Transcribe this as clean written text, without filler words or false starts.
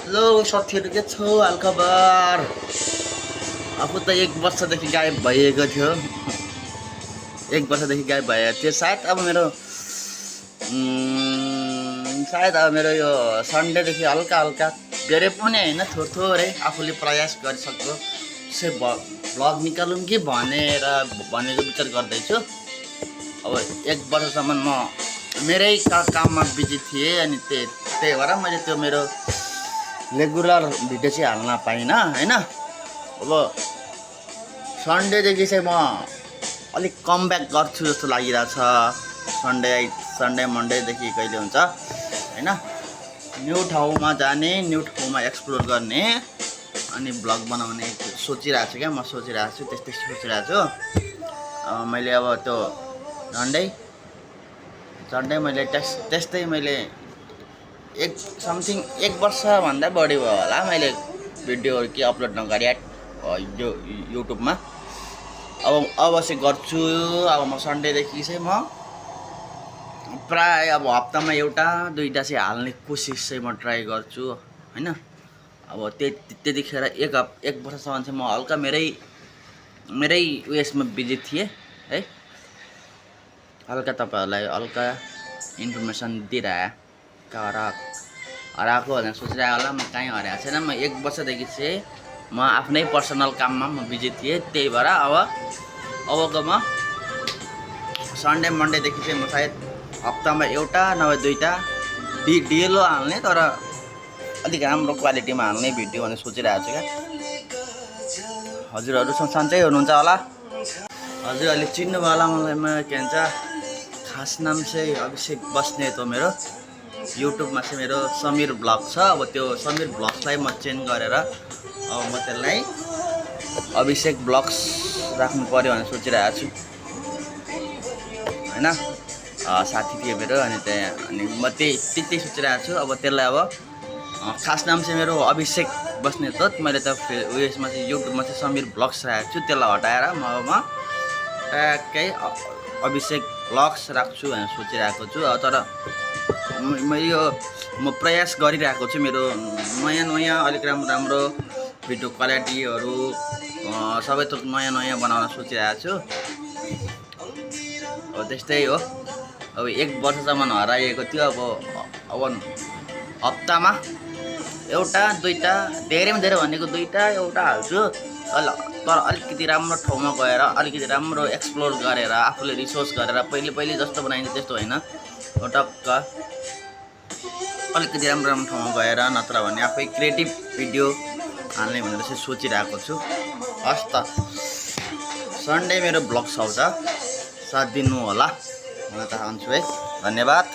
Hello साथीहरु के छौ हालखबर। आफू त 1 वर्षदेखि गायब भइएको थियो। 1 वर्षदेखि गायब भएको थियो। सायद अब मेरो यो सन्डेदेखि हल्का हल्का धेरै पनि हैन थोरै आफूले प्रयास गरिसक्यो से भ्लग निकालौँ कि भनेको विचार गर्दैछु। अब 1 वर्षसम्म म मेरै काममा बिजी थिएँ अनि त्यही भएर मैले त्यो मेरो रेगुलर भिडियो चाहिँ हाल्न पाइनँ हैन। अब सन्डेदेखि चाहिँ म अलिक कमब्याक गर्छु जस्तो लागिरहेछ। सन्डे मन्डेदेखि कहिले हुन्छ हैन। न्यू ठाउँमा जाने, न्यू ठाउँमा एक्सप्लोर गर्ने अनि ब्लग बनाउने सोचिरहेको छु क्या। म सोचिरहेको छु, त्यस्तै सोचिरहेको छु। मैले अब त्यो झन्डै मैले त्यस्तै मैले 1 वर्षभन्दा बढी भयो होला मैले भिडियोहरू के अपलोड नगरे यो युट्युबमा। अब चाहिँ गर्छु। अब म सन्डेदेखि चाहिँ म प्राय अब हप्तामा एउटा दुईटा चाहिँ हाल्ने कोसिस चाहिँ म ट्राई गर्छु हैन। अब त्यतिखेर 1 वर्षसम्म चाहिँ म हल्का मेरै उयसमा बिजी थिएँ है। हल्का तपाईहरुलाई हल्का इन्फर्मेसन दिइरहेको हराएको भनेर सोचिरहेको होला। म कहीँ हराएको छैन। म 1 वर्षदेखि चाहिँ म आफ्नै पर्सनल काममा म बिजी थिएँ। त्यही भएर अबको म सन्डे मन्डेदेखि चाहिँ म सायद हप्तामा एउटा नभए दुईटा डेलो हाल्ने, तर अलिक राम्रो क्वालिटीमा हाल्ने भिडियो भनेर सोचिरहेको छु क्या। हजुरहरू सन्चै हुनुहुन्छ होला। हजुरहरूले चिन्नुभयो होला मलाई। के भन्छ खास नाम चाहिँ अभिषेक बस्नेत हो मेरो। युट्युबमा चाहिँ मेरो समीर ब्लग छ। अब त्यो समीर ब्लग्सलाई म चेन्ज गरेर अब म त्यसलाई अभिषेक ब्लग्स राख्नु पर्यो भनेर सोचिरहेको छु हैन। साथी थियो मेरो अनि म त्यही सोचिरहेको छु। अब त्यसलाई अब खास नाम चाहिँ मेरो अभिषेक बस्नेत हो। मैले त उयसमा चाहिँ युट्युबमा चाहिँ समीर ब्लग्स राखेको छु। त्यसलाई हटाएर म ट्याक्कै अभिषेक ब्लग्स राख्छु भनेर सोचिरहेको छु। तर म प्रयास गरिरहेको छु मेरो नयाँ अलिक राम्रो भिडियो क्वालिटीहरू सबै थोक नयाँ बनाउन सोचिरहेको छु। अब त्यस्तै हो। अब 1 वर्षसम्म हराइएको थियो। अब हप्तामा एउटा दुईटा, धेरैमा धेरै भनेको दुईटा एउटा हाल्छु। तर अलिकति राम्रो ठाउँमा गएर अलिकति राम्रो एक्सप्लोर गरेर आफूले रिसर्च गरेर पहिले जस्तो बनाइन्छ त्यस्तो होइन। टक्क अलिकति राम्रो ठाउँमा गएर नत्र भने आफै क्रिएटिभ भिडियो हाल्ने भनेर चाहिँ सोचिरहेको छु। हस् त सन्डे मेरो ब्लग्स आउँछ, साथ दिनु होला भन्न चाहन्छु है। धन्यवाद।